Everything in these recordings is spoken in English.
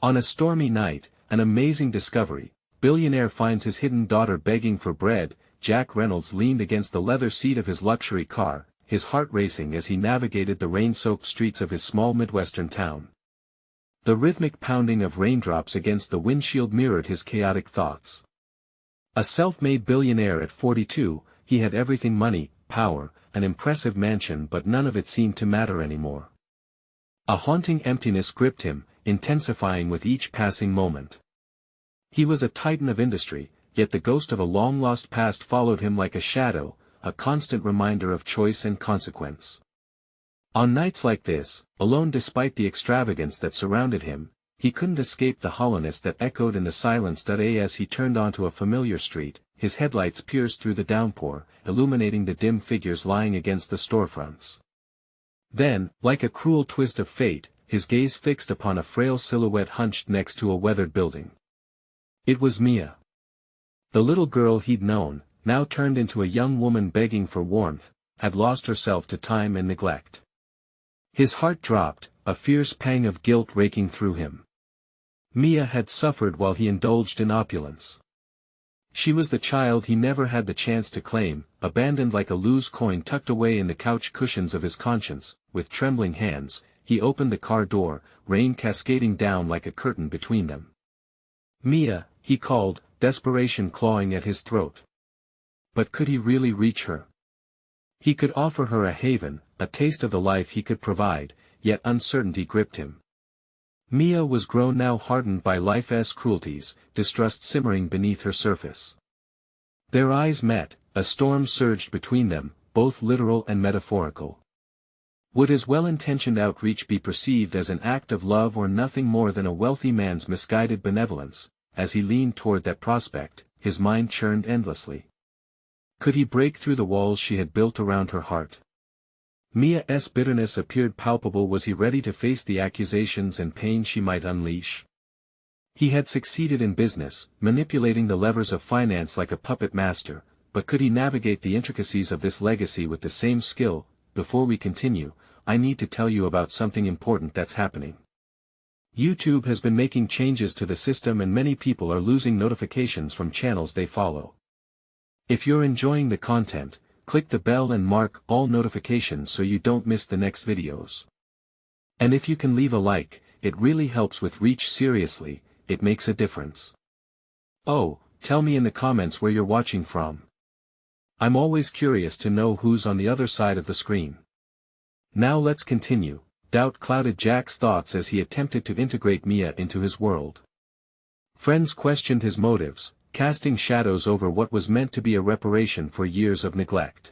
On a stormy night, an amazing discovery. Billionaire finds his hidden daughter begging for bread. Jack Reynolds leaned against the leather seat of his luxury car, his heart racing as he navigated the rain-soaked streets of his small Midwestern town. The rhythmic pounding of raindrops against the windshield mirrored his chaotic thoughts. A self-made billionaire at 42, he had everything: money, power, an impressive mansion, but none of it seemed to matter anymore. A haunting emptiness gripped him, intensifying with each passing moment. He was a titan of industry, yet the ghost of a long-lost past followed him like a shadow, a constant reminder of choice and consequence. On nights like this, alone despite the extravagance that surrounded him, he couldn't escape the hollowness that echoed in the silence. As he turned onto a familiar street, his headlights pierced through the downpour, illuminating the dim figures lying against the storefronts. Then, like a cruel twist of fate, his gaze fixed upon a frail silhouette hunched next to a weathered building. It was Mia. The little girl he'd known, now turned into a young woman begging for warmth, had lost herself to time and neglect. His heart dropped, a fierce pang of guilt raking through him. Mia had suffered while he indulged in opulence. She was the child he never had the chance to claim, abandoned like a loose coin tucked away in the couch cushions of his conscience. With trembling hands, he opened the car door, rain cascading down like a curtain between them. "Mia," he called, desperation clawing at his throat. But could he really reach her? He could offer her a haven, a taste of the life he could provide, yet uncertainty gripped him. Mia was grown now, hardened by life's cruelties, distrust simmering beneath her surface. Their eyes met, a storm surged between them, both literal and metaphorical. Would his well-intentioned outreach be perceived as an act of love or nothing more than a wealthy man's misguided benevolence? As he leaned toward that prospect, his mind churned endlessly. Could he break through the walls she had built around her heart? Mia's bitterness appeared palpable. Was he ready to face the accusations and pain she might unleash? He had succeeded in business, manipulating the levers of finance like a puppet master, but could he navigate the intricacies of this legacy with the same skill? Before we continue, I need to tell you about something important that's happening. YouTube has been making changes to the system and many people are losing notifications from channels they follow. If you're enjoying the content, click the bell and mark all notifications so you don't miss the next videos. And if you can leave a like, it really helps with reach. Seriously, it makes a difference. Oh, tell me in the comments where you're watching from. I'm always curious to know who's on the other side of the screen. Now let's continue. Doubt clouded Jack's thoughts as he attempted to integrate Mia into his world. Friends questioned his motives, casting shadows over what was meant to be a reparation for years of neglect.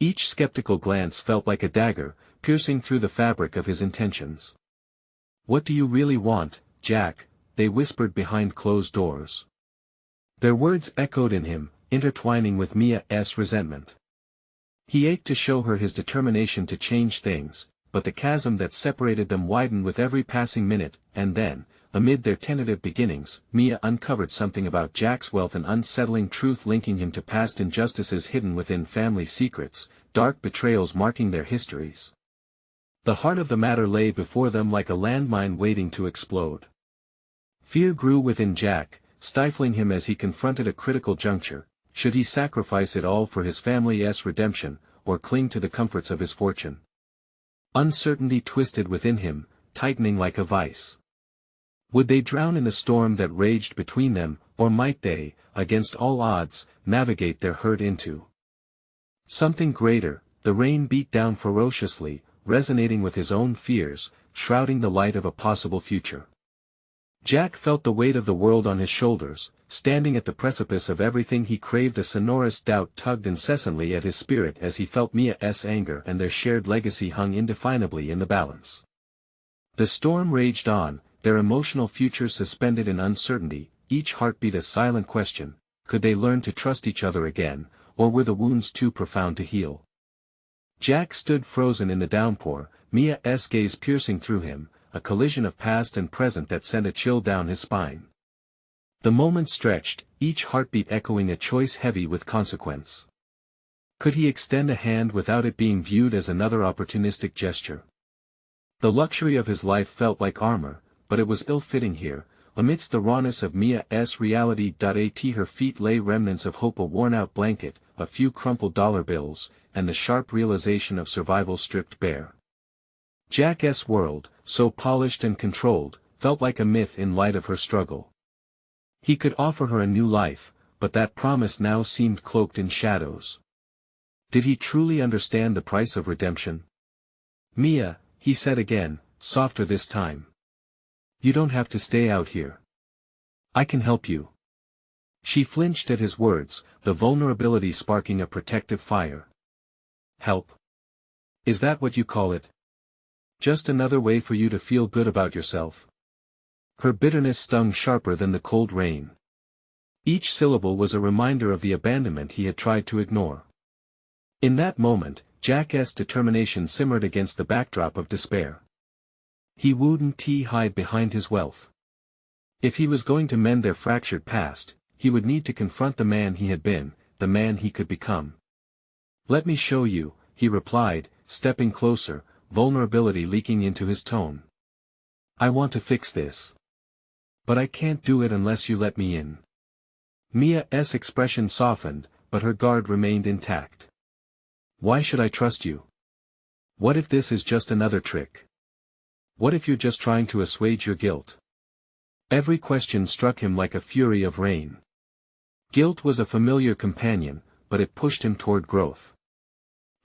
Each skeptical glance felt like a dagger, piercing through the fabric of his intentions. "What do you really want, Jack?" they whispered behind closed doors. Their words echoed in him, intertwining with Mia's resentment. He ached to show her his determination to change things, but the chasm that separated them widened with every passing minute. And then, amid their tentative beginnings, Mia uncovered something about Jack's wealth, an unsettling truth linking him to past injustices hidden within family secrets, dark betrayals marking their histories. The heart of the matter lay before them like a landmine waiting to explode. Fear grew within Jack, stifling him as he confronted a critical juncture. Should he sacrifice it all for his family's redemption, or cling to the comforts of his fortune? Uncertainty twisted within him, tightening like a vice. Would they drown in the storm that raged between them, or might they, against all odds, navigate their hurt into something greater? The rain beat down ferociously, resonating with his own fears, shrouding the light of a possible future. Jack felt the weight of the world on his shoulders, standing at the precipice of everything he craved. A sonorous doubt tugged incessantly at his spirit as he felt Mia's anger and their shared legacy hung indefinably in the balance. The storm raged on, their emotional futures suspended in uncertainty, each heartbeat a silent question. Could they learn to trust each other again, or were the wounds too profound to heal? Jack stood frozen in the downpour, Mia's gaze piercing through him, a collision of past and present that sent a chill down his spine. The moment stretched, each heartbeat echoing a choice heavy with consequence. Could he extend a hand without it being viewed as another opportunistic gesture? The luxury of his life felt like armor, but it was ill-fitting here. Amidst the rawness of Mia's reality. At her feet lay remnants of hope, a worn-out blanket, a few crumpled dollar bills, and the sharp realization of survival stripped bare. Jack's world, so polished and controlled, felt like a myth in light of her struggle. He could offer her a new life, but that promise now seemed cloaked in shadows. Did he truly understand the price of redemption? Mia, he said again, softer this time. You don't have to stay out here. I can help you. She flinched at his words, the vulnerability sparking a protective fire. Help? Is that what you call it? Just another way for you to feel good about yourself? Her bitterness stung sharper than the cold rain. Each syllable was a reminder of the abandonment he had tried to ignore. In that moment, Jack's determination simmered against the backdrop of despair. He wouldn't hide behind his wealth. If he was going to mend their fractured past, he would need to confront the man he had been, the man he could become. Let me show you, he replied, stepping closer, vulnerability leaking into his tone. I want to fix this. But I can't do it unless you let me in. Mia's expression softened, but her guard remained intact. Why should I trust you? What if this is just another trick? What if you're just trying to assuage your guilt? Every question struck him like a fury of rain. Guilt was a familiar companion, but it pushed him toward growth.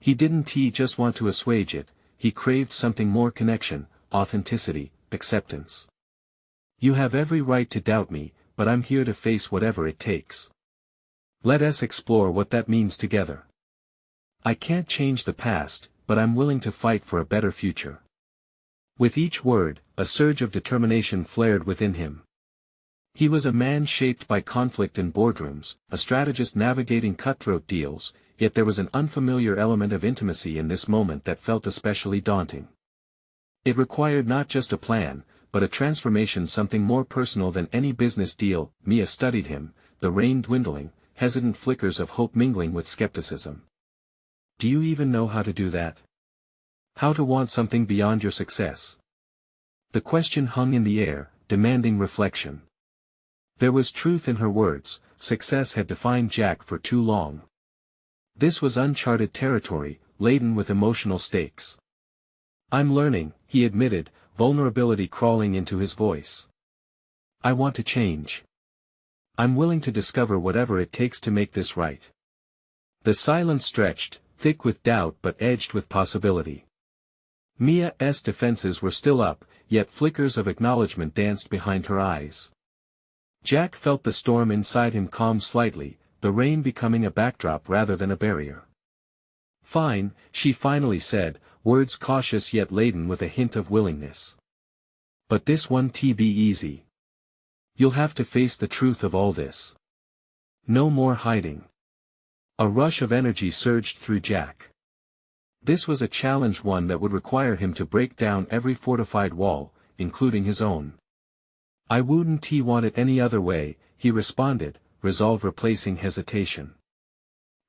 He didn't just want to assuage it, he craved something more: connection, authenticity, acceptance. You have every right to doubt me, but I'm here to face whatever it takes. Let us explore what that means together. I can't change the past, but I'm willing to fight for a better future. With each word, a surge of determination flared within him. He was a man shaped by conflict in boardrooms, a strategist navigating cutthroat deals, yet there was an unfamiliar element of intimacy in this moment that felt especially daunting. It required not just a plan, but a transformation, something more personal than any business deal. Mia studied him, the rain dwindling, hesitant flickers of hope mingling with skepticism. Do you even know how to do that? How to want something beyond your success? The question hung in the air, demanding reflection. There was truth in her words. Success had defined Jack for too long. This was uncharted territory, laden with emotional stakes. I'm learning, he admitted, vulnerability crawling into his voice. I want to change. I'm willing to discover whatever it takes to make this right. The silence stretched, thick with doubt but edged with possibility. Mia's defenses were still up, yet flickers of acknowledgement danced behind her eyes. Jack felt the storm inside him calm slightly, the rain becoming a backdrop rather than a barrier. Fine, she finally said, words cautious yet laden with a hint of willingness. But this won't be easy. You'll have to face the truth of all this. No more hiding. A rush of energy surged through Jack. This was a challenge, one that would require him to break down every fortified wall, including his own. I wouldn't want it any other way, he responded, resolve replacing hesitation.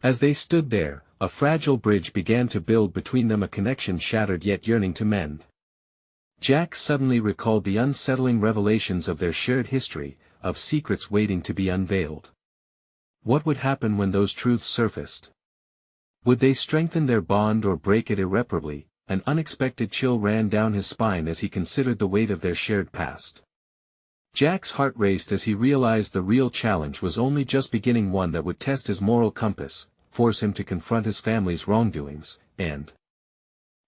As they stood there, a fragile bridge began to build between them, a connection shattered yet yearning to mend. Jack suddenly recalled the unsettling revelations of their shared history, of secrets waiting to be unveiled. What would happen when those truths surfaced? Would they strengthen their bond or break it irreparably? An unexpected chill ran down his spine as he considered the weight of their shared past. Jack's heart raced as he realized the real challenge was only just beginning, one that would test his moral compass, force him to confront his family's wrongdoings, and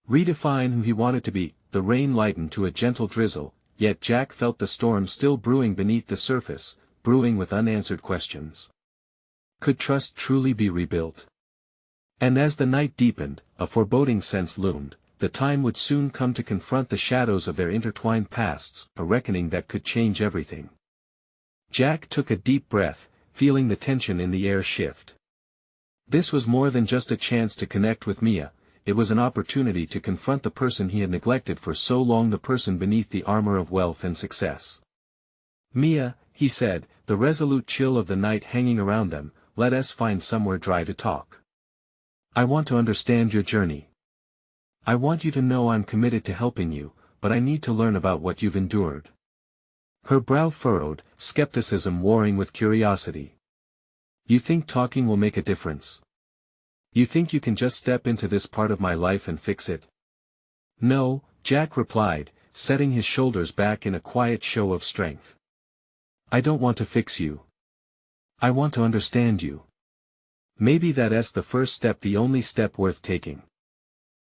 redefine who he wanted to be. The rain lightened to a gentle drizzle, yet Jack felt the storm still brewing beneath the surface, brewing with unanswered questions. Could trust truly be rebuilt? And as the night deepened, a foreboding sense loomed. The time would soon come to confront the shadows of their intertwined pasts, a reckoning that could change everything. Jack took a deep breath, feeling the tension in the air shift. This was more than just a chance to connect with Mia, it was an opportunity to confront the person he had neglected for so long, the person beneath the armor of wealth and success. Mia, he said, the resolute chill of the night hanging around them, let us find somewhere dry to talk. I want to understand your journey. I want you to know I'm committed to helping you, but I need to learn about what you've endured. Her brow furrowed, skepticism warring with curiosity. You think talking will make a difference? You think you can just step into this part of my life and fix it? No, Jack replied, setting his shoulders back in a quiet show of strength. I don't want to fix you. I want to understand you. Maybe that's the first step, the only step worth taking.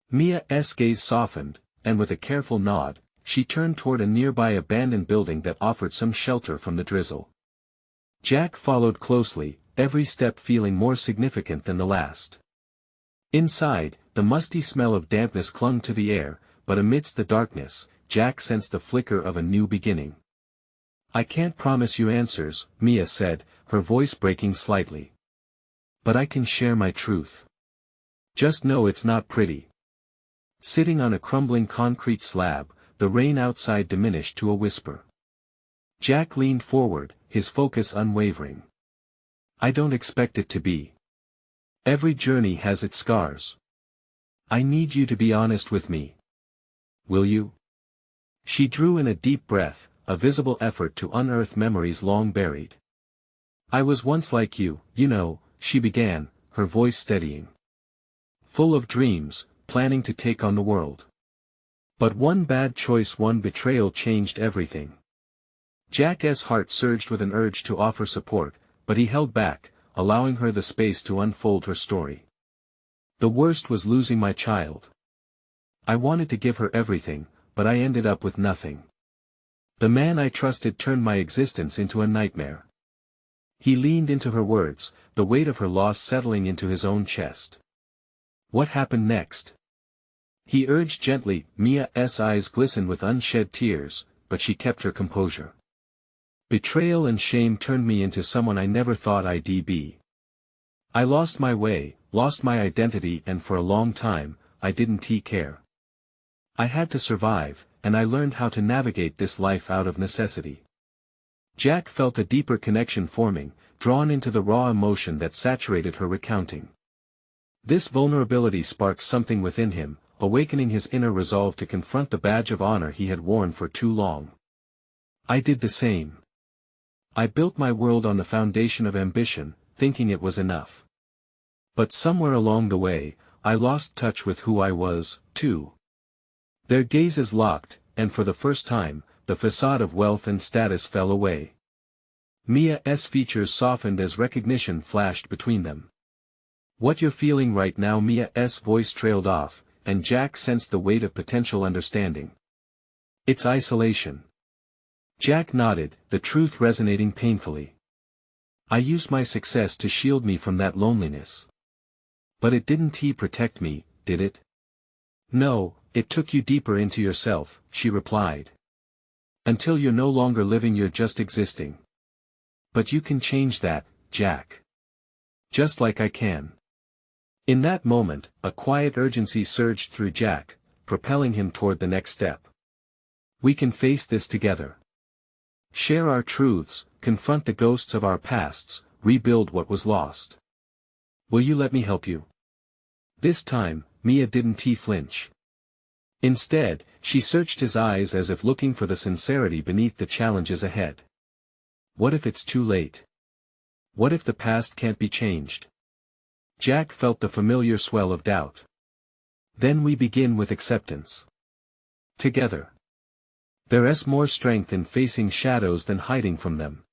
Mia's gaze softened, and with a careful nod, she turned toward a nearby abandoned building that offered some shelter from the drizzle. Jack followed closely, every step feeling more significant than the last. Inside, the musty smell of dampness clung to the air, but amidst the darkness, Jack sensed the flicker of a new beginning. I can't promise you answers, Mia said, her voice breaking slightly. But I can share my truth. Just know it's not pretty. Sitting on a crumbling concrete slab, the rain outside diminished to a whisper. Jack leaned forward, his focus unwavering. I don't expect it to be. Every journey has its scars. I need you to be honest with me. Will you? She drew in a deep breath, a visible effort to unearth memories long buried. I was once like you know, she began, her voice steadying. Full of dreams, planning to take on the world. But one bad choice, one betrayal changed everything. Jack's heart surged with an urge to offer support, but he held back, allowing her the space to unfold her story. The worst was losing my child. I wanted to give her everything, but I ended up with nothing. The man I trusted turned my existence into a nightmare. He leaned into her words, the weight of her loss settling into his own chest. What happened next? He urged gently. Mia's eyes glistened with unshed tears, but she kept her composure. Betrayal and shame turned me into someone I never thought I'd be. I lost my way, lost my identity, and for a long time, I didn't care. I had to survive, and I learned how to navigate this life out of necessity. Jack felt a deeper connection forming, drawn into the raw emotion that saturated her recounting. This vulnerability sparked something within him, awakening his inner resolve to confront the badge of honor he had worn for too long. I did the same. I built my world on the foundation of ambition, thinking it was enough. But somewhere along the way, I lost touch with who I was, too. Their gazes locked, and for the first time, the facade of wealth and status fell away. Mia's features softened as recognition flashed between them. What you're feeling right now? Mia's voice trailed off, and Jack sensed the weight of potential understanding. It's isolation. Jack nodded, the truth resonating painfully. I used my success to shield me from that loneliness. But it didn't protect me, did it? No, it took you deeper into yourself, she replied. Until you're no longer living, you're just existing. But you can change that, Jack. Just like I can. In that moment, a quiet urgency surged through Jack, propelling him toward the next step. We can face this together. Share our truths, confront the ghosts of our pasts, rebuild what was lost. Will you let me help you? This time, Mia didn't flinch. Instead, she searched his eyes as if looking for the sincerity beneath the challenges ahead. What if it's too late? What if the past can't be changed? Jack felt the familiar swell of doubt. Then we begin with acceptance. Together. There's more strength in facing shadows than hiding from them.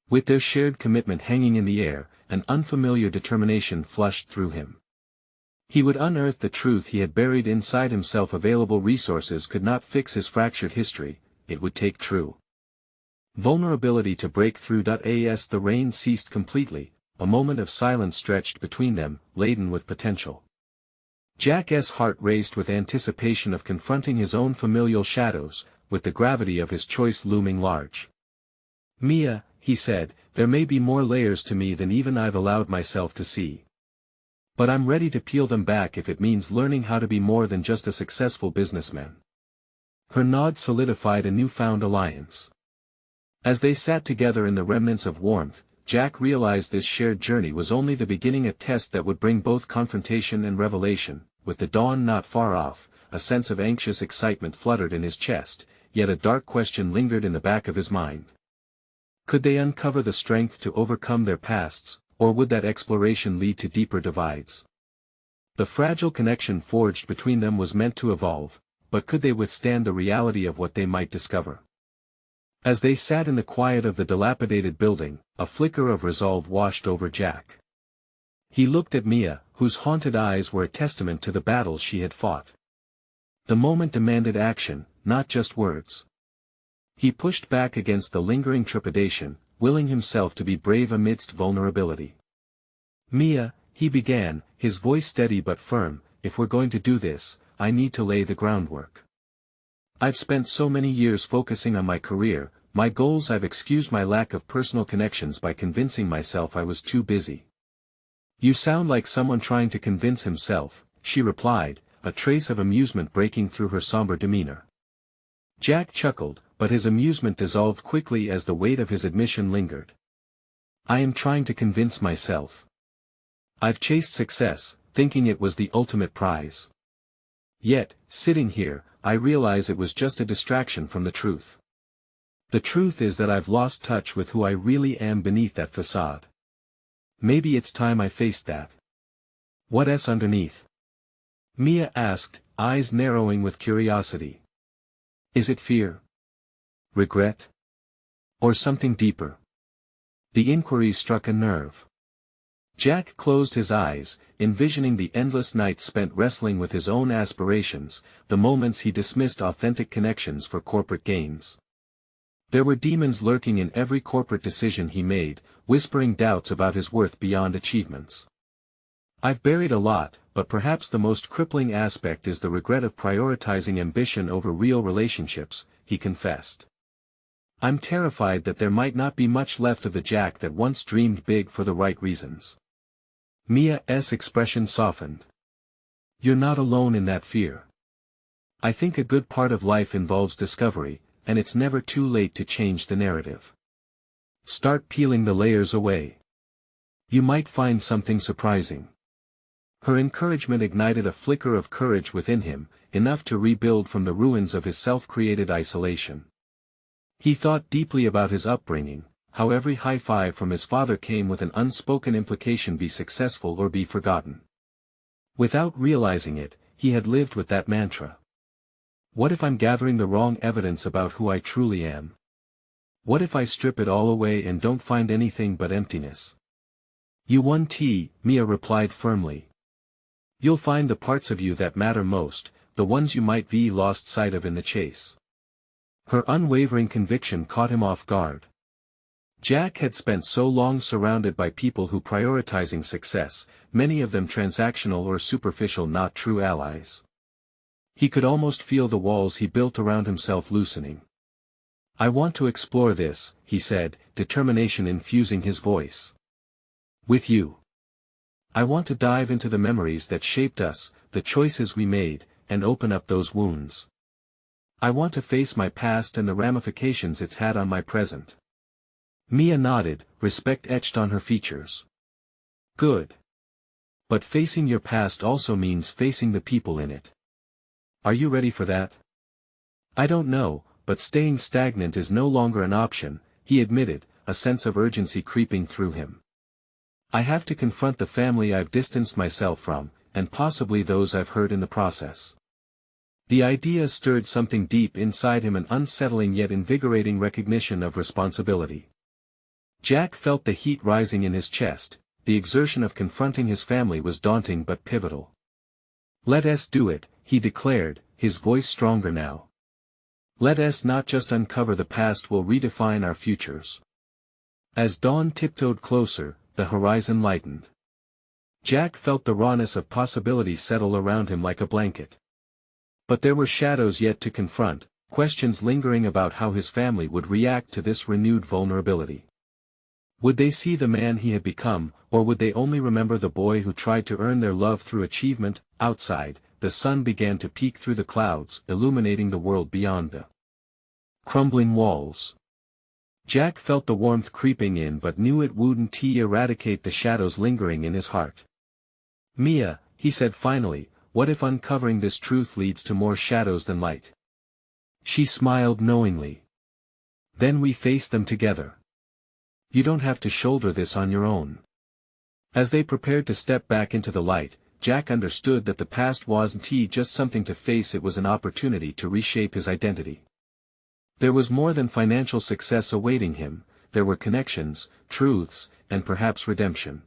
With their shared commitment hanging in the air, an unfamiliar determination flushed through him. He would unearth the truth he had buried inside himself. Available resources could not fix his fractured history, it would take true vulnerability to break through. As the rain ceased completely, a moment of silence stretched between them, laden with potential. Jack's heart raced with anticipation of confronting his own familial shadows, with the gravity of his choice looming large. Mia, he said, there may be more layers to me than even I've allowed myself to see. But I'm ready to peel them back if it means learning how to be more than just a successful businessman. Her nod solidified a newfound alliance. As they sat together in the remnants of warmth, Jack realized this shared journey was only the beginning, a test that would bring both confrontation and revelation. With the dawn not far off, a sense of anxious excitement fluttered in his chest, yet a dark question lingered in the back of his mind. Could they uncover the strength to overcome their pasts, or would that exploration lead to deeper divides? The fragile connection forged between them was meant to evolve, but could they withstand the reality of what they might discover? As they sat in the quiet of the dilapidated building, a flicker of resolve washed over Jack. He looked at Mia, whose haunted eyes were a testament to the battles she had fought. The moment demanded action, not just words. He pushed back against the lingering trepidation, willing himself to be brave amidst vulnerability. Mia, he began, his voice steady but firm, if we're going to do this, I need to lay the groundwork. I've spent so many years focusing on my career, my goals. I've excused my lack of personal connections by convincing myself I was too busy. You sound like someone trying to convince himself, she replied, a trace of amusement breaking through her somber demeanor. Jack chuckled, but his amusement dissolved quickly as the weight of his admission lingered. I am trying to convince myself. I've chased success, thinking it was the ultimate prize. Yet, sitting here, I realize it was just a distraction from the truth. The truth is that I've lost touch with who I really am beneath that facade. Maybe it's time I faced that. What's underneath? Mia asked, eyes narrowing with curiosity. Is it fear? Regret? Or something deeper? The inquiry struck a nerve. Jack closed his eyes, envisioning the endless nights spent wrestling with his own aspirations, the moments he dismissed authentic connections for corporate gains. There were demons lurking in every corporate decision he made, whispering doubts about his worth beyond achievements. I've buried a lot, but perhaps the most crippling aspect is the regret of prioritizing ambition over real relationships, he confessed. I'm terrified that there might not be much left of the Jack that once dreamed big for the right reasons. Mia's expression softened. You're not alone in that fear. I think a good part of life involves discovery, and it's never too late to change the narrative. Start peeling the layers away. You might find something surprising. Her encouragement ignited a flicker of courage within him, enough to rebuild from the ruins of his self-created isolation. He thought deeply about his upbringing, how every high five from his father came with an unspoken implication: be successful or be forgotten. Without realizing it, he had lived with that mantra. What if I'm gathering the wrong evidence about who I truly am? What if I strip it all away and don't find anything but emptiness? You won't, Mia replied firmly. You'll find the parts of you that matter most, the ones you might be lost sight of in the chase. Her unwavering conviction caught him off guard. Jack had spent so long surrounded by people who prioritizing success, many of them transactional or superficial, not true allies. He could almost feel the walls he built around himself loosening. I want to explore this, he said, determination infusing his voice. With you. I want to dive into the memories that shaped us, the choices we made, and open up those wounds. I want to face my past and the ramifications it's had on my present. Mia nodded, respect etched on her features. Good. But facing your past also means facing the people in it. Are you ready for that? I don't know, but staying stagnant is no longer an option, he admitted, a sense of urgency creeping through him. I have to confront the family I've distanced myself from, and possibly those I've hurt in the process. The idea stirred something deep inside him, an unsettling yet invigorating recognition of responsibility. Jack felt the heat rising in his chest. The exertion of confronting his family was daunting but pivotal. Let us do it, he declared, his voice stronger now. Let us not just uncover the past, we'll redefine our futures. As dawn tiptoed closer, the horizon lightened. Jack felt the rawness of possibility settle around him like a blanket. But there were shadows yet to confront, questions lingering about how his family would react to this renewed vulnerability. Would they see the man he had become, or would they only remember the boy who tried to earn their love through achievement? Outside, the sun began to peek through the clouds, illuminating the world beyond the crumbling walls. Jack felt the warmth creeping in but knew it wouldn't eradicate the shadows lingering in his heart. Mia, he said finally, what if uncovering this truth leads to more shadows than light? She smiled knowingly. Then we face them together. You don't have to shoulder this on your own. As they prepared to step back into the light, Jack understood that the past wasn't just something to face, it was an opportunity to reshape his identity. There was more than financial success awaiting him, there were connections, truths, and perhaps redemption.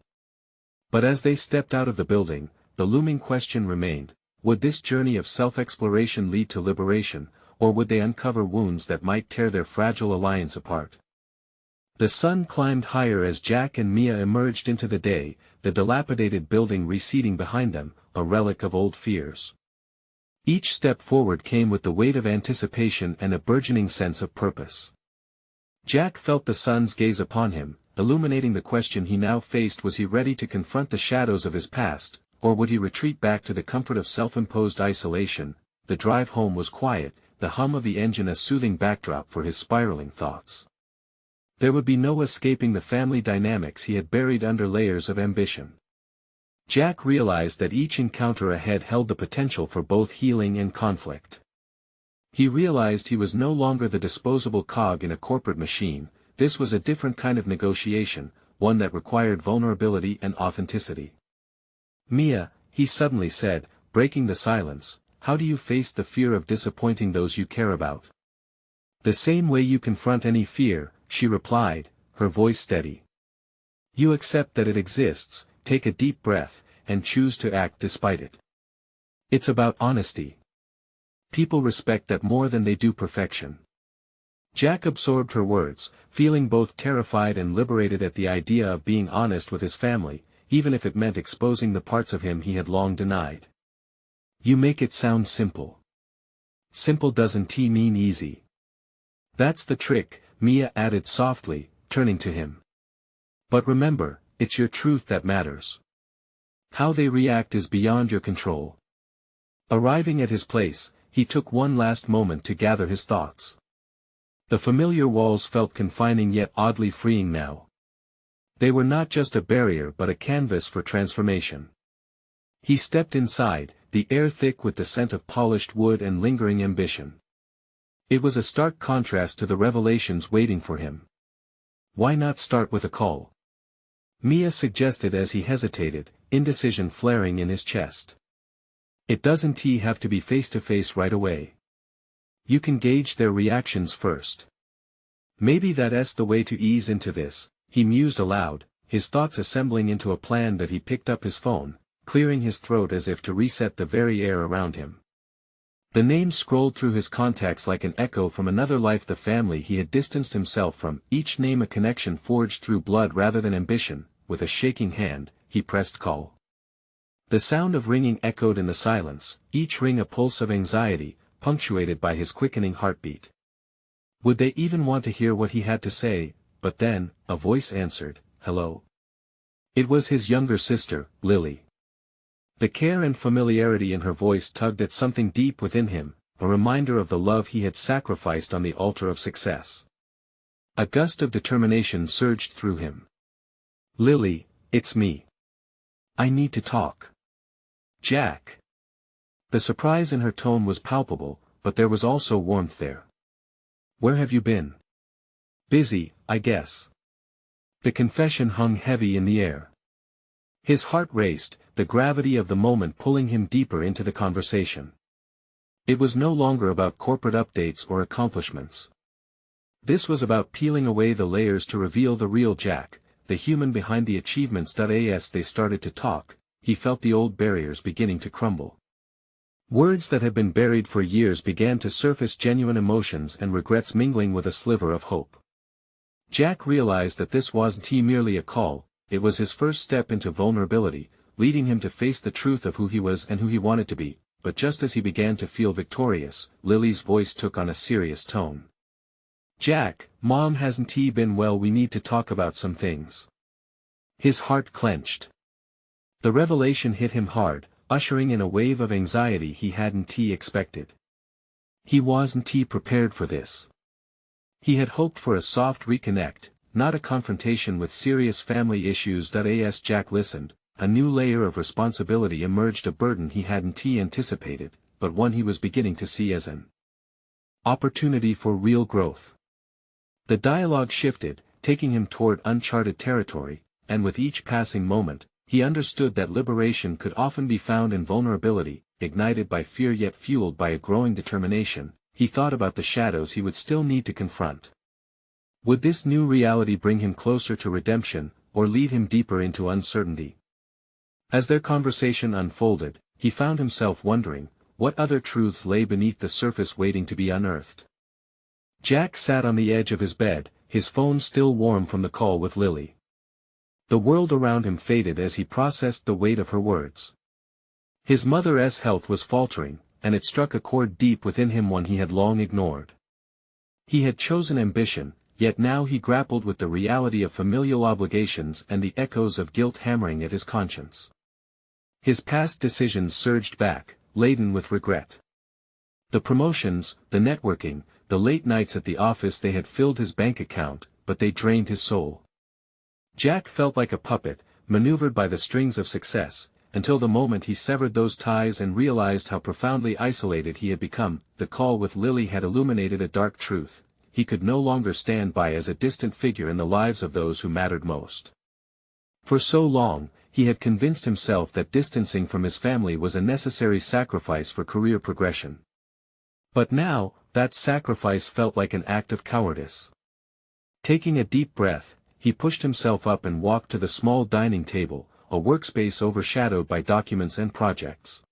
But as they stepped out of the building, the looming question remained, would this journey of self-exploration lead to liberation, or would they uncover wounds that might tear their fragile alliance apart? The sun climbed higher as Jack and Mia emerged into the day, the dilapidated building receding behind them, a relic of old fears. Each step forward came with the weight of anticipation and a burgeoning sense of purpose. Jack felt the sun's gaze upon him, illuminating the question he now faced: was he ready to confront the shadows of his past, or would he retreat back to the comfort of self-imposed isolation? The drive home was quiet, the hum of the engine a soothing backdrop for his spiraling thoughts. There would be no escaping the family dynamics he had buried under layers of ambition. Jack realized that each encounter ahead held the potential for both healing and conflict. He realized he was no longer the disposable cog in a corporate machine. This was a different kind of negotiation, one that required vulnerability and authenticity. Mia, he suddenly said, breaking the silence, how do you face the fear of disappointing those you care about? The same way you confront any fear, she replied, her voice steady. You accept that it exists, take a deep breath, and choose to act despite it. It's about honesty. People respect that more than they do perfection. Jack absorbed her words, feeling both terrified and liberated at the idea of being honest with his family, even if it meant exposing the parts of him he had long denied. You make it sound simple. Simple doesn't mean easy. That's the trick, Mia added softly, turning to him. But remember, it's your truth that matters. How they react is beyond your control. Arriving at his place, he took one last moment to gather his thoughts. The familiar walls felt confining yet oddly freeing now. They were not just a barrier but a canvas for transformation. He stepped inside, the air thick with the scent of polished wood and lingering ambition. It was a stark contrast to the revelations waiting for him. Why not start with a call? Mia suggested as he hesitated, indecision flaring in his chest. It doesn't have to be face-to-face right away. You can gauge their reactions first. Maybe that's the way to ease into this, he mused aloud, his thoughts assembling into a plan that he picked up his phone, clearing his throat as if to reset the very air around him. The name scrolled through his contacts like an echo from another life, the family he had distanced himself from, each name a connection forged through blood rather than ambition. With a shaking hand, he pressed call. The sound of ringing echoed in the silence, each ring a pulse of anxiety, punctuated by his quickening heartbeat. Would they even want to hear what he had to say? But then, a voice answered, hello. It was his younger sister, Lily. The care and familiarity in her voice tugged at something deep within him, a reminder of the love he had sacrificed on the altar of success. A gust of determination surged through him. Lily, it's me. I need to talk. Jack. The surprise in her tone was palpable, but there was also warmth there. Where have you been? Busy, I guess. The confession hung heavy in the air. His heart raced, the gravity of the moment pulling him deeper into the conversation. It was no longer about corporate updates or accomplishments. This was about peeling away the layers to reveal the real Jack, the human behind the achievements. As they started to talk, he felt the old barriers beginning to crumble. Words that had been buried for years began to surface, genuine emotions and regrets mingling with a sliver of hope. Jack realized that this wasn't merely a call, it was his first step into vulnerability, leading him to face the truth of who he was and who he wanted to be. But just as he began to feel victorious, Lily's voice took on a serious tone. Jack, Mom hasn't been well, we need to talk about some things. His heart clenched. The revelation hit him hard, ushering in a wave of anxiety he hadn't expected. He wasn't prepared for this. He had hoped for a soft reconnect, not a confrontation with serious family issues. As Jack listened, a new layer of responsibility emerged, a burden he hadn't anticipated, but one he was beginning to see as an Opportunity for real growth. The dialogue shifted, taking him toward uncharted territory, and with each passing moment, he understood that liberation could often be found in vulnerability, ignited by fear yet fueled by a growing determination. He thought about the shadows he would still need to confront. Would this new reality bring him closer to redemption, or lead him deeper into uncertainty? As their conversation unfolded, he found himself wondering, what other truths lay beneath the surface waiting to be unearthed? Jack sat on the edge of his bed, his phone still warm from the call with Lily. The world around him faded as he processed the weight of her words. His mother's health was faltering, and it struck a chord deep within him one he had long ignored. He had chosen ambition, yet now he grappled with the reality of familial obligations and the echoes of guilt hammering at his conscience. His past decisions surged back, laden with regret. The promotions, the networking, the late nights at the office, they had filled his bank account, but they drained his soul. Jack felt like a puppet, maneuvered by the strings of success, until the moment he severed those ties and realized how profoundly isolated he had become. The call with Lily had illuminated a dark truth. He could no longer stand by as a distant figure in the lives of those who mattered most. For so long, he had convinced himself that distancing from his family was a necessary sacrifice for career progression. But now, that sacrifice felt like an act of cowardice. Taking a deep breath, he pushed himself up and walked to the small dining table, a workspace overshadowed by documents and projects.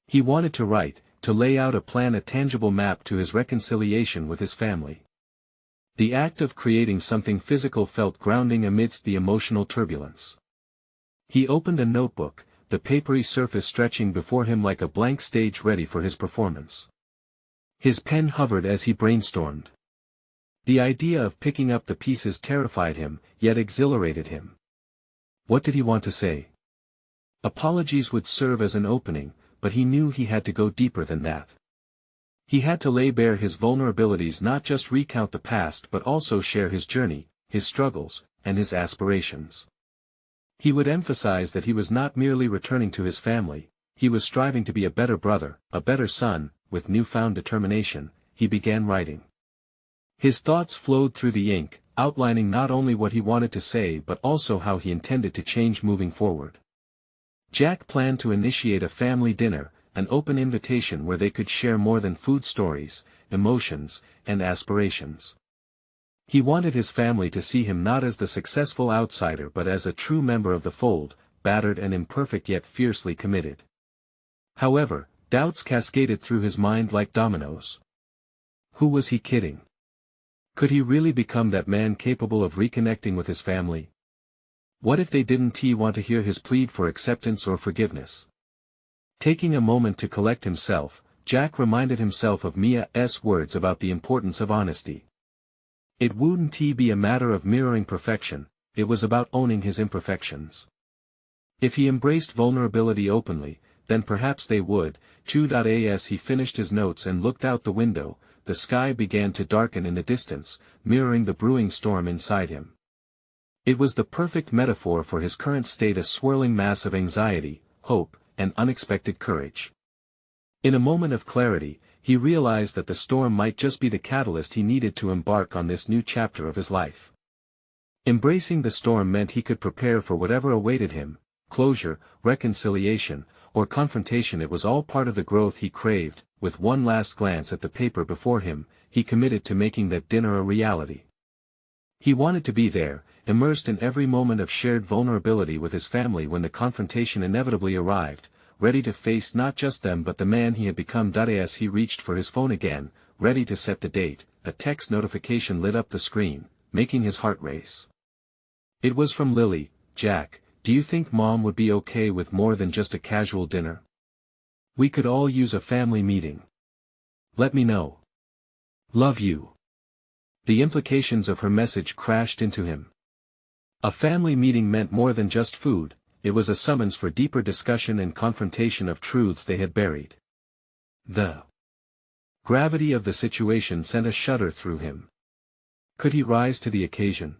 He wanted to write, to lay out a plan, a tangible map to his reconciliation with his family. The act of creating something physical felt grounding amidst the emotional turbulence. He opened a notebook, the papery surface stretching before him like a blank stage ready for his performance. His pen hovered as he brainstormed. The idea of picking up the pieces terrified him, yet exhilarated him. What did he want to say? Apologies would serve as an opening, but he knew he had to go deeper than that. He had to lay bare his vulnerabilities, not just recount the past but also share his journey, his struggles, and his aspirations. He would emphasize that he was not merely returning to his family, he was striving to be a better brother, a better son. With newfound determination, he began writing. His thoughts flowed through the ink, outlining not only what he wanted to say but also how he intended to change moving forward. Jack planned to initiate a family dinner, an open invitation where they could share more than food, stories, emotions, and aspirations. He wanted his family to see him not as the successful outsider but as a true member of the fold, battered and imperfect yet fiercely committed. However, doubts cascaded through his mind like dominoes. Who was he kidding? Could he really become that man capable of reconnecting with his family? What if they didn't want to hear his plea for acceptance or forgiveness? Taking a moment to collect himself, Jack reminded himself of Mia's words about the importance of honesty. It wouldn't be a matter of mirroring perfection, it was about owning his imperfections. If he embraced vulnerability openly, then perhaps they would. As he finished his notes and looked out the window, the sky began to darken in the distance, mirroring the brewing storm inside him. It was the perfect metaphor for his current state, a swirling mass of anxiety, hope, and unexpected courage. In a moment of clarity, he realized that the storm might just be the catalyst he needed to embark on this new chapter of his life. Embracing the storm meant he could prepare for whatever awaited him, closure, reconciliation, or confrontation. It was all part of the growth he craved. With one last glance at the paper before him, he committed to making that dinner a reality. He wanted to be there, immersed in every moment of shared vulnerability with his family when the confrontation inevitably arrived, ready to face not just them but the man he had become. As he reached for his phone again, ready to set the date, a text notification lit up the screen, making his heart race. It was from Lily. Jack, do you think Mom would be okay with more than just a casual dinner? We could all use a family meeting. Let me know. Love you. The implications of her message crashed into him. A family meeting meant more than just food, it was a summons for deeper discussion and confrontation of truths they had buried. The gravity of the situation sent a shudder through him. Could he rise to the occasion?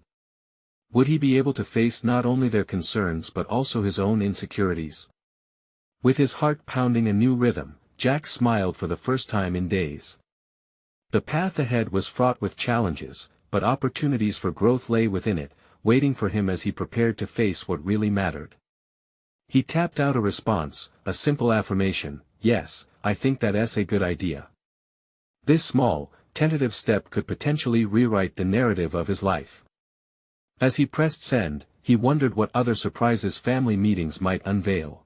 Would he be able to face not only their concerns but also his own insecurities? With his heart pounding a new rhythm, Jack smiled for the first time in days. The path ahead was fraught with challenges, but opportunities for growth lay within it, waiting for him as he prepared to face what really mattered. He tapped out a response, a simple affirmation, "Yes, I think that's a good idea." This small, tentative step could potentially rewrite the narrative of his life. As he pressed send, he wondered what other surprises family meetings might unveil.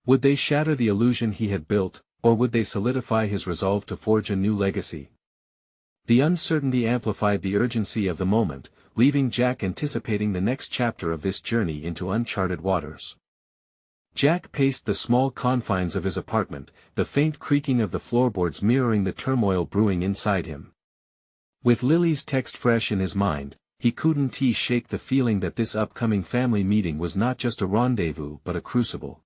Would they shatter the illusion he had built, or would they solidify his resolve to forge a new legacy? The uncertainty amplified the urgency of the moment, leaving Jack anticipating the next chapter of this journey into uncharted waters. Jack paced the small confines of his apartment, the faint creaking of the floorboards mirroring the turmoil brewing inside him. With Lily's text fresh in his mind, he couldn't shake the feeling that this upcoming family meeting was not just a rendezvous but a crucible.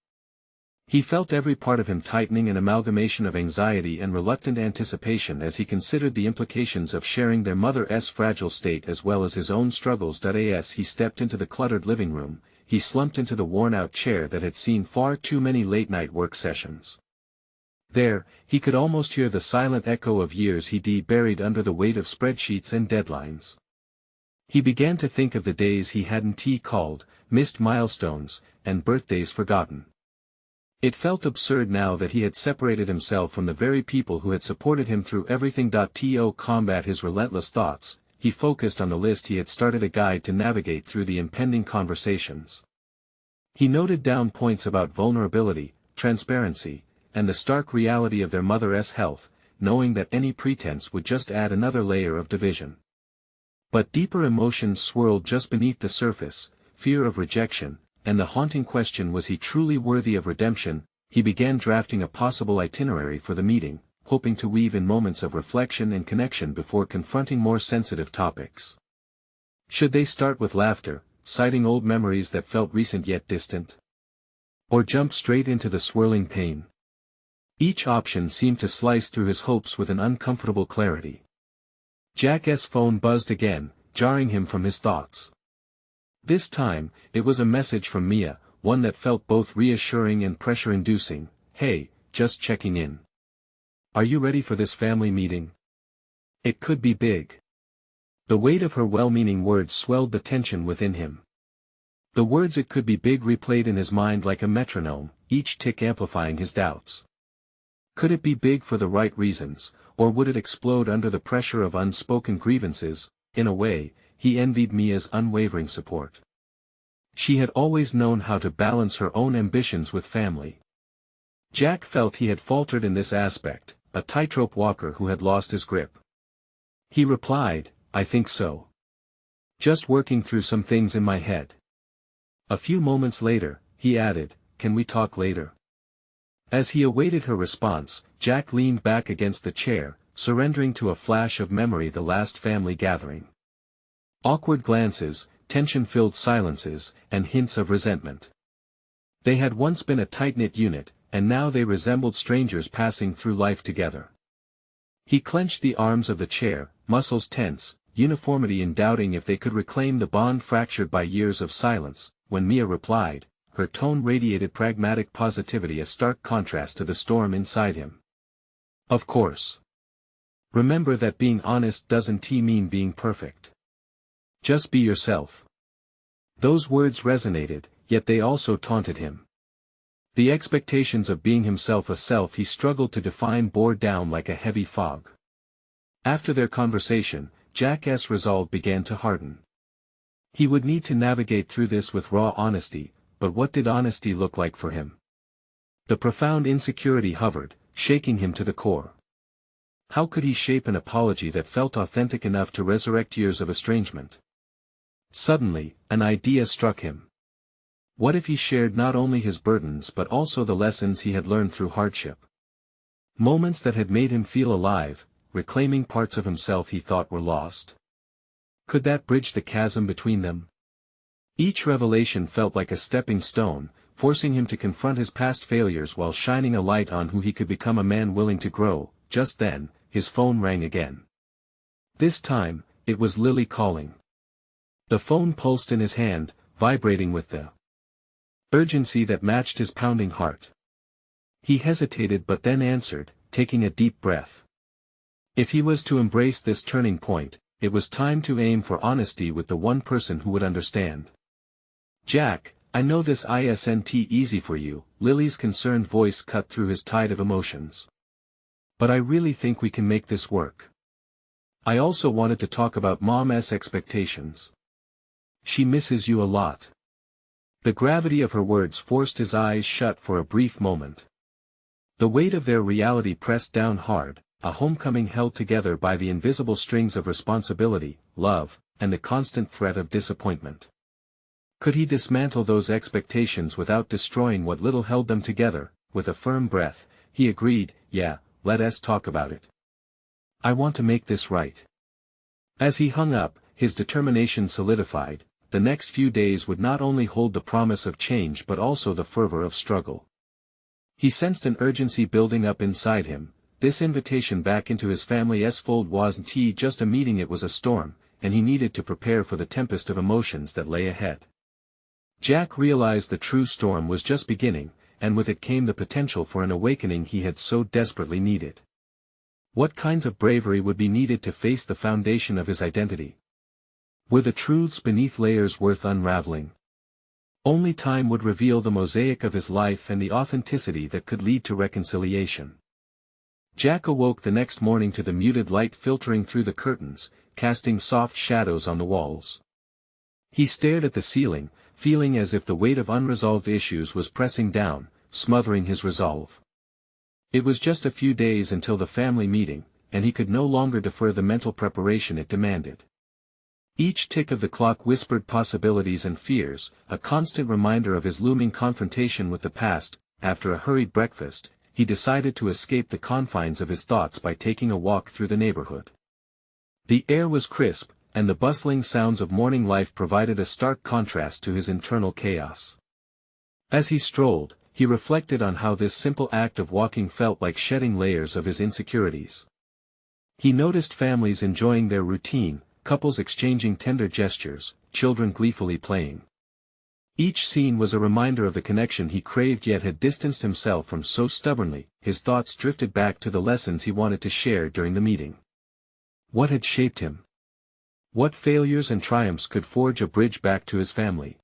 He felt every part of him tightening, an amalgamation of anxiety and reluctant anticipation as he considered the implications of sharing their mother's fragile state as well as his own struggles. As he stepped into the cluttered living room, he slumped into the worn-out chair that had seen far too many late-night work sessions. There, he could almost hear the silent echo of years he'd buried under the weight of spreadsheets and deadlines. He began to think of the days he hadn't called, missed milestones, and birthdays forgotten. It felt absurd now that he had separated himself from the very people who had supported him through everything. To combat his relentless thoughts, he focused on the list he had started, a guide to navigate through the impending conversations. He noted down points about vulnerability, transparency, and the stark reality of their mother's health, knowing that any pretense would just add another layer of division. But deeper emotions swirled just beneath the surface, fear of rejection, and the haunting question, was he truly worthy of redemption? He began drafting a possible itinerary for the meeting, hoping to weave in moments of reflection and connection before confronting more sensitive topics. Should they start with laughter, citing old memories that felt recent yet distant? Or jump straight into the swirling pain? Each option seemed to slice through his hopes with an uncomfortable clarity. Jack's phone buzzed again, jarring him from his thoughts. This time, it was a message from Mia, one that felt both reassuring and pressure-inducing. "Hey, just checking in. Are you ready for this family meeting? It could be big." The weight of her well-meaning words swelled the tension within him. The words "it could be big" replayed in his mind like a metronome, each tick amplifying his doubts. Could it be big for the right reasons, or would it explode under the pressure of unspoken grievances? In a way, he envied Mia's unwavering support. She had always known how to balance her own ambitions with family. Jack felt he had faltered in this aspect, a tightrope walker who had lost his grip. He replied, "I think so. Just working through some things in my head." A few moments later, he added, "Can we talk later?" As he awaited her response, Jack leaned back against the chair, surrendering to a flash of memory, the last family gathering. Awkward glances, tension-filled silences, and hints of resentment. They had once been a tight-knit unit, and now they resembled strangers passing through life together. He clenched the arms of the chair, muscles tense, uniformity in doubting if they could reclaim the bond fractured by years of silence. When Mia replied, her tone radiated pragmatic positivity, a stark contrast to the storm inside him. "Of course. Remember that being honest doesn't mean being perfect. Just be yourself." Those words resonated, yet they also taunted him. The expectations of being himself, a self he struggled to define, bore down like a heavy fog. After their conversation, Jack's resolve began to harden. He would need to navigate through this with raw honesty, but what did honesty look like for him? The profound insecurity hovered, shaking him to the core. How could he shape an apology that felt authentic enough to resurrect years of estrangement? Suddenly, an idea struck him. What if he shared not only his burdens but also the lessons he had learned through hardship? Moments that had made him feel alive, reclaiming parts of himself he thought were lost. Could that bridge the chasm between them? Each revelation felt like a stepping stone, forcing him to confront his past failures while shining a light on who he could become, a man willing to grow. Just then, his phone rang again. This time, it was Lily calling. The phone pulsed in his hand, vibrating with the urgency that matched his pounding heart. He hesitated but then answered, taking a deep breath. If he was to embrace this turning point, it was time to aim for honesty with the one person who would understand. "Jack, I know this isn't easy for you," Lily's concerned voice cut through his tide of emotions. "But I really think we can make this work. I also wanted to talk about Mom's expectations. She misses you a lot." The gravity of her words forced his eyes shut for a brief moment. The weight of their reality pressed down hard, a homecoming held together by the invisible strings of responsibility, love, and the constant threat of disappointment. Could he dismantle those expectations without destroying what little held them together? With a firm breath, he agreed, "Yeah, let us talk about it. I want to make this right." As he hung up, his determination solidified. The next few days would not only hold the promise of change but also the fervor of struggle. He sensed an urgency building up inside him. This invitation back into his family's fold wasn't just a meeting, it was a storm, and he needed to prepare for the tempest of emotions that lay ahead. Jack realized the true storm was just beginning, and with it came the potential for an awakening he had so desperately needed. What kinds of bravery would be needed to face the foundation of his identity? Were the truths beneath layers worth unraveling? Only time would reveal the mosaic of his life and the authenticity that could lead to reconciliation. Jack awoke the next morning to the muted light filtering through the curtains, casting soft shadows on the walls. He stared at the ceiling, feeling as if the weight of unresolved issues was pressing down, smothering his resolve. It was just a few days until the family meeting, and he could no longer defer the mental preparation it demanded. Each tick of the clock whispered possibilities and fears, a constant reminder of his looming confrontation with the past. After a hurried breakfast, he decided to escape the confines of his thoughts by taking a walk through the neighborhood. The air was crisp, and the bustling sounds of morning life provided a stark contrast to his internal chaos. As he strolled, he reflected on how this simple act of walking felt like shedding layers of his insecurities. He noticed families enjoying their routine, couples exchanging tender gestures, children gleefully playing. Each scene was a reminder of the connection he craved yet had distanced himself from so stubbornly. His thoughts drifted back to the lessons he wanted to share during the meeting. What had shaped him? What failures and triumphs could forge a bridge back to his family?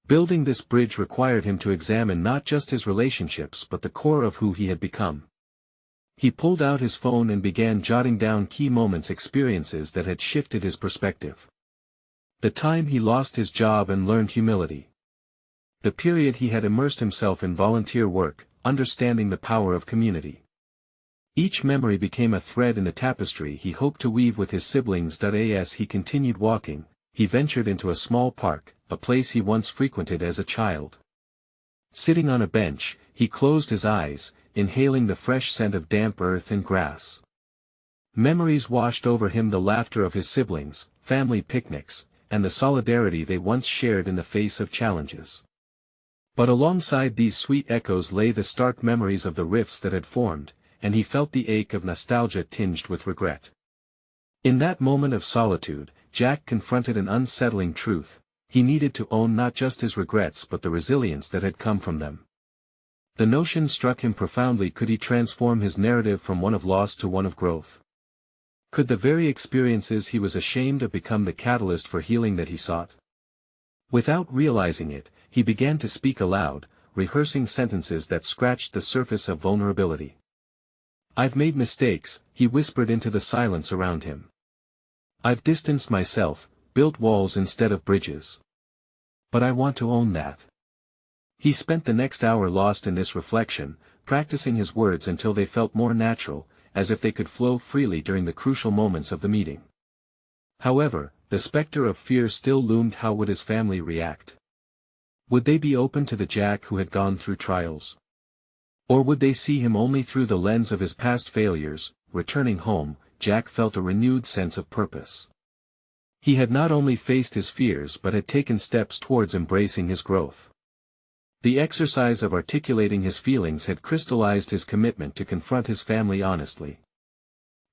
Building this bridge required him to examine not just his relationships but the core of who he had become. He pulled out his phone and began jotting down key moments, experiences that had shifted his perspective. The time he lost his job and learned humility. The period he had immersed himself in volunteer work, understanding the power of community. Each memory became a thread in the tapestry he hoped to weave with his siblings. As he continued walking, he ventured into a small park, a place he once frequented as a child. Sitting on a bench, he closed his eyes, inhaling the fresh scent of damp earth and grass. Memories washed over him, the laughter of his siblings, family picnics, and the solidarity they once shared in the face of challenges. But alongside these sweet echoes lay the stark memories of the rifts that had formed, and he felt the ache of nostalgia tinged with regret. In that moment of solitude, Jack confronted an unsettling truth. He needed to own not just his regrets but the resilience that had come from them. The notion struck him profoundly: could he transform his narrative from one of loss to one of growth? Could the very experiences he was ashamed of become the catalyst for healing that he sought? Without realizing it, he began to speak aloud, rehearsing sentences that scratched the surface of vulnerability. "I've made mistakes," he whispered into the silence around him. "I've distanced myself, built walls instead of bridges. But I want to own that." He spent the next hour lost in this reflection, practicing his words until they felt more natural, as if they could flow freely during the crucial moments of the meeting. However, the specter of fear still loomed. How would his family react? Would they be open to the Jack who had gone through trials? Or would they see him only through the lens of his past failures? Returning home, Jack felt a renewed sense of purpose. He had not only faced his fears but had taken steps towards embracing his growth. The exercise of articulating his feelings had crystallized his commitment to confront his family honestly.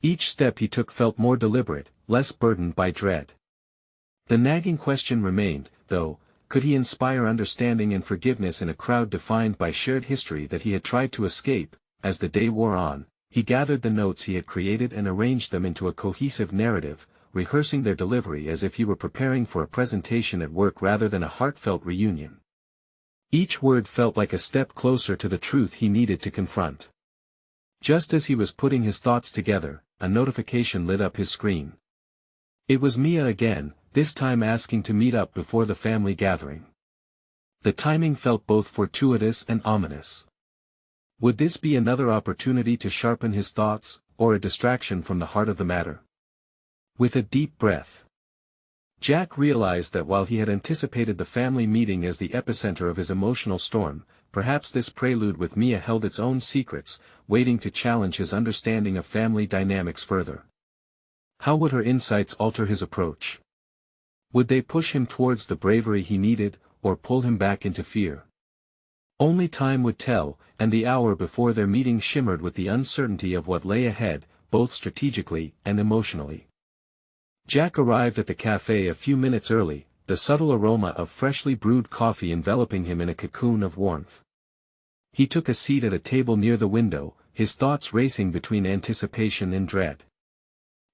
Each step he took felt more deliberate, less burdened by dread. The nagging question remained, though: could he inspire understanding and forgiveness in a crowd defined by shared history that he had tried to escape? As the day wore on, he gathered the notes he had created and arranged them into a cohesive narrative, rehearsing their delivery as if he were preparing for a presentation at work rather than a heartfelt reunion. Each word felt like a step closer to the truth he needed to confront. Just as he was putting his thoughts together, a notification lit up his screen. It was Mia again, this time asking to meet up before the family gathering. The timing felt both fortuitous and ominous. Would this be another opportunity to sharpen his thoughts, or a distraction from the heart of the matter? With a deep breath, Jack realized that while he had anticipated the family meeting as the epicenter of his emotional storm, perhaps this prelude with Mia held its own secrets, waiting to challenge his understanding of family dynamics further. How would her insights alter his approach? Would they push him towards the bravery he needed, or pull him back into fear? Only time would tell, and the hour before their meeting shimmered with the uncertainty of what lay ahead, both strategically and emotionally. Jack arrived at the cafe a few minutes early, the subtle aroma of freshly brewed coffee enveloping him in a cocoon of warmth. He took a seat at a table near the window, his thoughts racing between anticipation and dread.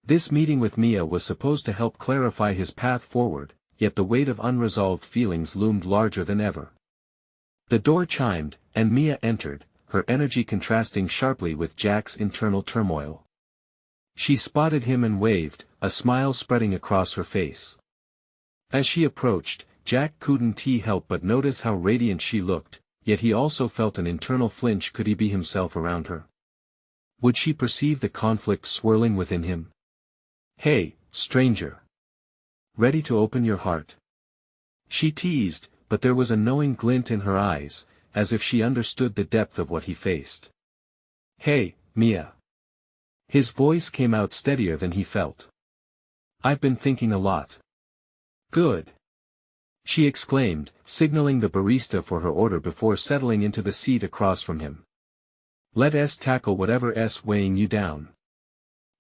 This meeting with Mia was supposed to help clarify his path forward, yet the weight of unresolved feelings loomed larger than ever. The door chimed, and Mia entered, her energy contrasting sharply with Jack's internal turmoil. She spotted him and waved, a smile spreading across her face. As she approached, Jack couldn't help but notice how radiant she looked, yet he also felt an internal flinch. Could he be himself around her? Would she perceive the conflict swirling within him? "Hey, stranger. Ready to open your heart?" She teased, but there was a knowing glint in her eyes, as if she understood the depth of what he faced. "Hey, Mia." His voice came out steadier than he felt. "I've been thinking a lot." "Good," she exclaimed, signaling the barista for her order before settling into the seat across from him. "Let's tackle whatever's weighing you down.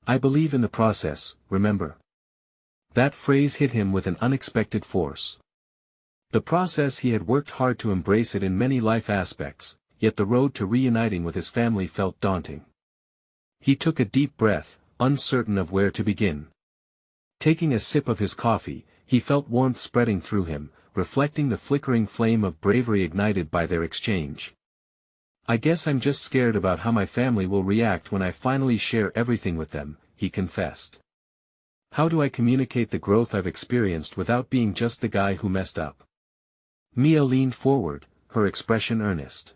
I believe in the process, remember?" That phrase hit him with an unexpected force. The process. He had worked hard to embrace it in many life aspects, yet the road to reuniting with his family felt daunting. He took a deep breath, uncertain of where to begin. Taking a sip of his coffee, he felt warmth spreading through him, reflecting the flickering flame of bravery ignited by their exchange. "I guess I'm just scared about how my family will react when I finally share everything with them," he confessed. "How do I communicate the growth I've experienced without being just the guy who messed up?" Mia leaned forward, her expression earnest.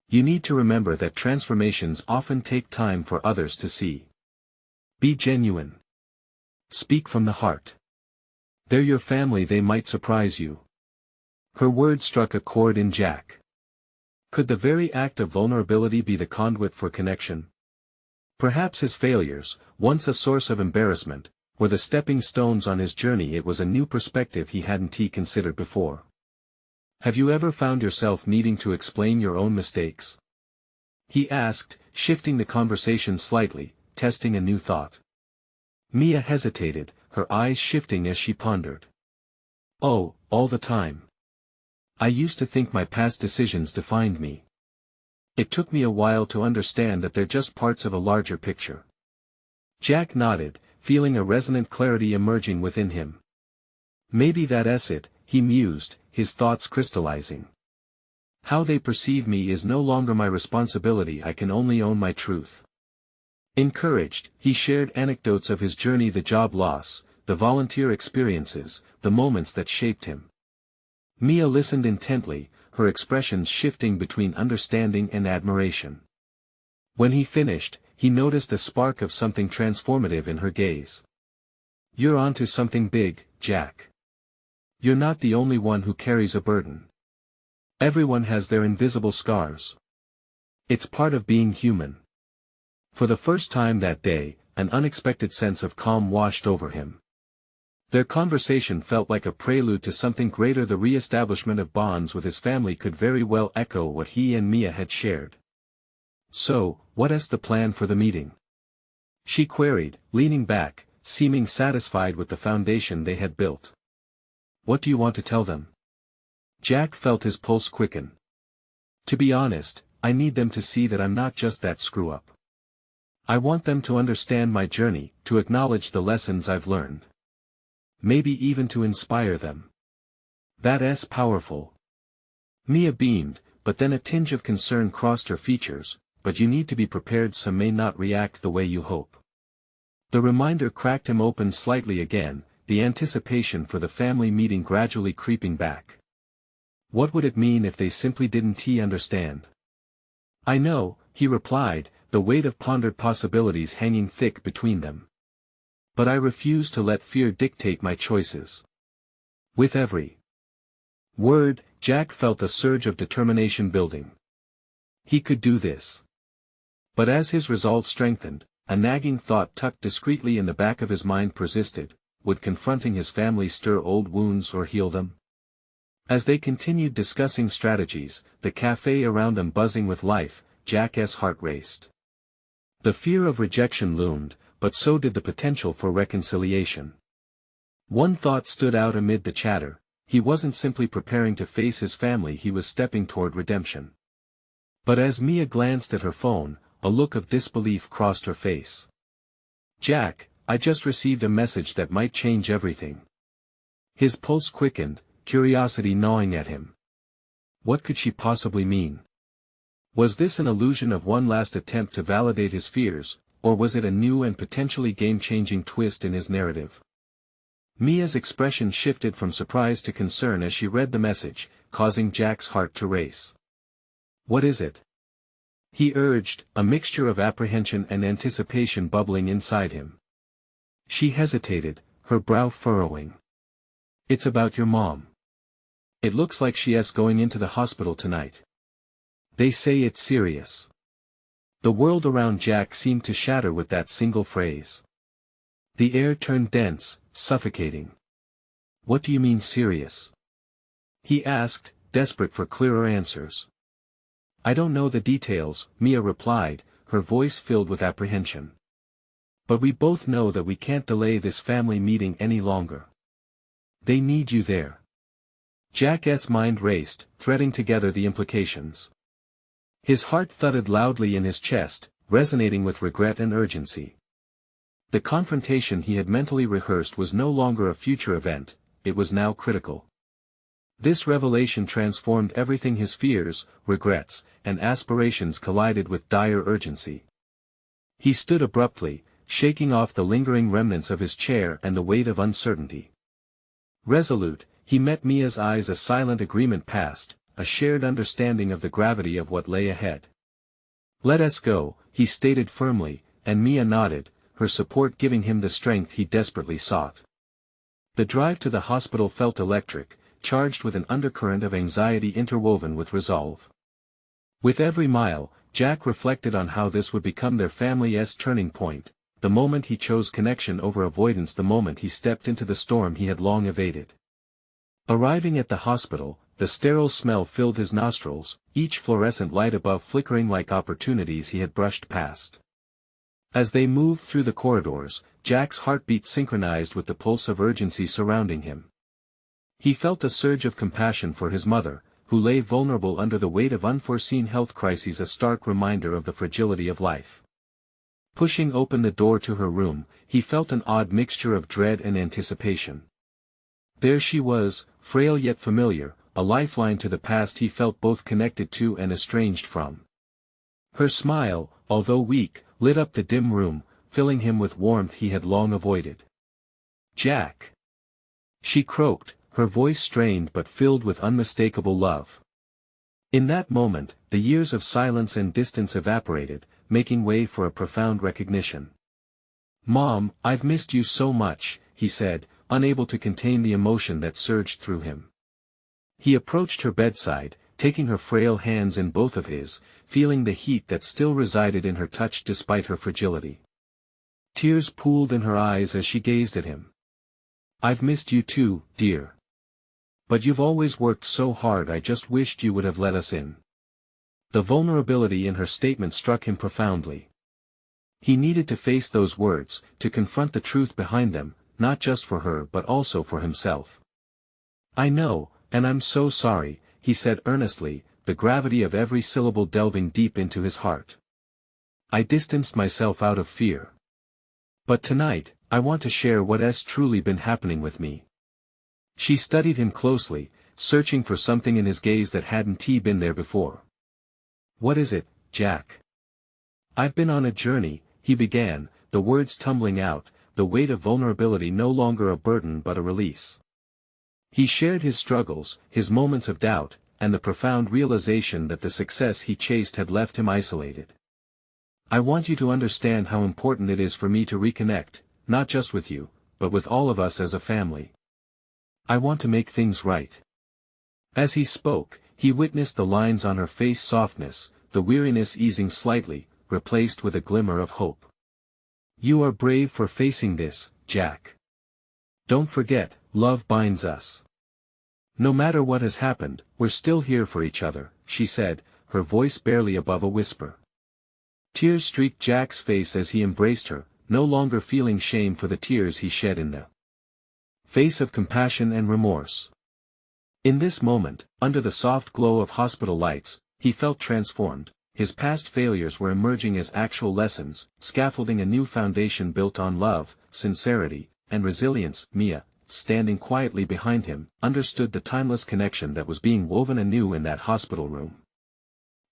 "You need to remember that transformations often take time for others to see. Be genuine. Speak from the heart. They're your family, they might surprise you." Her words struck a chord in Jack. Could the very act of vulnerability be the conduit for connection? Perhaps his failures, once a source of embarrassment, were the stepping stones on his journey. It was a new perspective he hadn't considered before. "Have you ever found yourself needing to explain your own mistakes?" he asked, shifting the conversation slightly, testing a new thought. Mia hesitated, her eyes shifting as she pondered. "Oh, all the time. I used to think my past decisions defined me. It took me a while to understand that they're just parts of a larger picture." Jack nodded, feeling a resonant clarity emerging within him. "Maybe that's it," he mused, his thoughts crystallizing. "How they perceive me is no longer my responsibility. I can only own my truth." Encouraged, he shared anecdotes of his journey, the job loss, the volunteer experiences, the moments that shaped him. Mia listened intently, her expressions shifting between understanding and admiration. When he finished, he noticed a spark of something transformative in her gaze. "You're onto something big, Jack. You're not the only one who carries a burden. Everyone has their invisible scars. It's part of being human." For the first time that day, an unexpected sense of calm washed over him. Their conversation felt like a prelude to something greater. The re-establishment of bonds with his family could very well echo what he and Mia had shared. "So, what's the plan for the meeting?" she queried, leaning back, seeming satisfied with the foundation they had built. "What do you want to tell them?" Jack felt his pulse quicken. "To be honest, I need them to see that I'm not just that screw-up. I want them to understand my journey, to acknowledge the lessons I've learned. Maybe even to inspire them. That's powerful. Mia beamed, but then a tinge of concern crossed her features, but you need to be prepared some may not react the way you hope. The reminder cracked him open slightly again, the anticipation for the family meeting gradually creeping back. What would it mean if they simply didn't understand? I know, he replied, the weight of pondered possibilities hanging thick between them. But I refuse to let fear dictate my choices. With every word, Jack felt a surge of determination building. He could do this. But as his resolve strengthened, a nagging thought tucked discreetly in the back of his mind persisted: would confronting his family stir old wounds or heal them? As they continued discussing strategies, the cafe around them buzzing with life, Jack's heart raced. The fear of rejection loomed, but so did the potential for reconciliation. One thought stood out amid the chatter: he wasn't simply preparing to face his family, he was stepping toward redemption. But as Mia glanced at her phone, a look of disbelief crossed her face. Jack, I just received a message that might change everything. His pulse quickened, curiosity gnawing at him. What could she possibly mean? Was this an illusion of one last attempt to validate his fears, or was it a new and potentially game-changing twist in his narrative? Mia's expression shifted from surprise to concern as she read the message, causing Jack's heart to race. What is it? He urged, a mixture of apprehension and anticipation bubbling inside him. She hesitated, her brow furrowing. It's about your mom. It looks like she's going into the hospital tonight. They say it's serious. The world around Jack seemed to shatter with that single phrase. The air turned dense, suffocating. What do you mean serious? He asked, desperate for clearer answers. I don't know the details, Mia replied, her voice filled with apprehension. But we both know that we can't delay this family meeting any longer. They need you there. Jack's mind raced, threading together the implications. His heart thudded loudly in his chest, resonating with regret and urgency. The confrontation he had mentally rehearsed was no longer a future event, it was now critical. This revelation transformed everything: his fears, regrets, and aspirations collided with dire urgency. He stood abruptly, shaking off the lingering remnants of his chair and the weight of uncertainty. Resolute, he met Mia's eyes, a silent agreement passed, a shared understanding of the gravity of what lay ahead. Let us go, he stated firmly, and Mia nodded, her support giving him the strength he desperately sought. The drive to the hospital felt electric, charged with an undercurrent of anxiety interwoven with resolve. With every mile, Jack reflected on how this would become their family's turning point, the moment he chose connection over avoidance, the moment he stepped into the storm he had long evaded. Arriving at the hospital, the sterile smell filled his nostrils, each fluorescent light above flickering like opportunities he had brushed past. As they moved through the corridors, Jack's heartbeat synchronized with the pulse of urgency surrounding him. He felt a surge of compassion for his mother, who lay vulnerable under the weight of unforeseen health crises, a stark reminder of the fragility of life. Pushing open the door to her room, he felt an odd mixture of dread and anticipation. There she was, frail yet familiar, a lifeline to the past he felt both connected to and estranged from. Her smile, although weak, lit up the dim room, filling him with warmth he had long avoided. Jack! She croaked, her voice strained but filled with unmistakable love. In that moment, the years of silence and distance evaporated, making way for a profound recognition. Mom, I've missed you so much, he said, unable to contain the emotion that surged through him. He approached her bedside, taking her frail hands in both of his, feeling the heat that still resided in her touch despite her fragility. Tears pooled in her eyes as she gazed at him. I've missed you too, dear. But you've always worked so hard, I just wished you would have let us in. The vulnerability in her statement struck him profoundly. He needed to face those words, to confront the truth behind them, not just for her but also for himself. I know, and I'm so sorry, he said earnestly, the gravity of every syllable delving deep into his heart. I distanced myself out of fear. But tonight, I want to share what has truly been happening with me. She studied him closely, searching for something in his gaze that hadn't been there before. What is it, Jack? I've been on a journey, he began, the words tumbling out, the weight of vulnerability no longer a burden but a release. He shared his struggles, his moments of doubt, and the profound realization that the success he chased had left him isolated. I want you to understand how important it is for me to reconnect, not just with you, but with all of us as a family. I want to make things right. As he spoke, he witnessed the lines on her face softness, the weariness easing slightly, replaced with a glimmer of hope. You are brave for facing this, Jack. Don't forget, love binds us. No matter what has happened, we're still here for each other, she said, her voice barely above a whisper. Tears streaked Jack's face as he embraced her, no longer feeling shame for the tears he shed in the face of compassion and remorse. In this moment, under the soft glow of hospital lights, he felt transformed. His past failures were emerging as actual lessons, scaffolding a new foundation built on love, sincerity, and resilience. Mia, standing quietly behind him, understood the timeless connection that was being woven anew in that hospital room.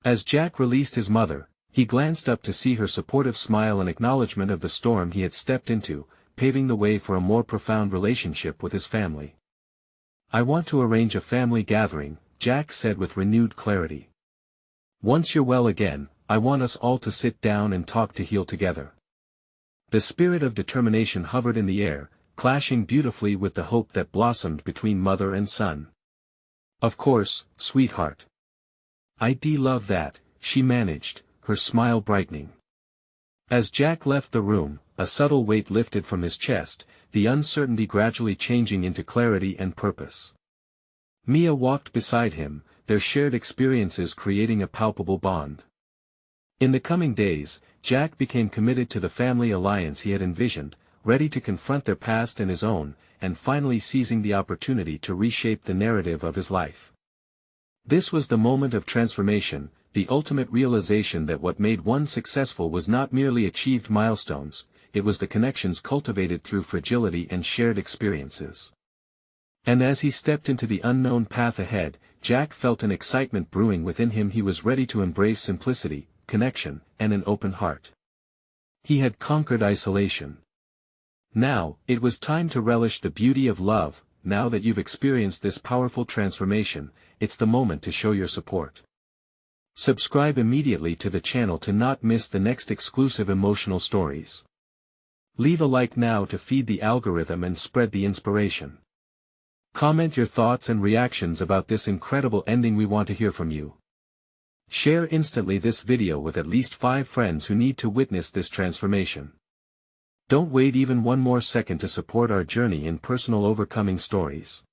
As Jack released his mother, he glanced up to see her supportive smile and acknowledgement of the storm he had stepped into, paving the way for a more profound relationship with his family. I want to arrange a family gathering, Jack said with renewed clarity. Once you're well again, I want us all to sit down and talk to heal together. The spirit of determination hovered in the air, clashing beautifully with the hope that blossomed between mother and son. Of course, sweetheart. I'd love that, she managed, her smile brightening. As Jack left the room, a subtle weight lifted from his chest, the uncertainty gradually changing into clarity and purpose. Mia walked beside him, their shared experiences creating a palpable bond. In the coming days, Jack became committed to the family alliance he had envisioned, ready to confront their past and his own, and finally seizing the opportunity to reshape the narrative of his life. This was the moment of transformation, the ultimate realization that what made one successful was not merely achieved milestones, it was the connections cultivated through fragility and shared experiences. And as he stepped into the unknown path ahead, Jack felt an excitement brewing within him. He was ready to embrace simplicity, connection, and an open heart. He had conquered isolation. Now, it was time to relish the beauty of love. Now that you've experienced this powerful transformation, it's the moment to show your support. Subscribe immediately to the channel to not miss the next exclusive emotional stories. Leave a like now to feed the algorithm and spread the inspiration. Comment your thoughts and reactions about this incredible ending. We want to hear from you. Share instantly this video with at least 5 friends who need to witness this transformation. Don't wait even one more second to support our journey in personal overcoming stories.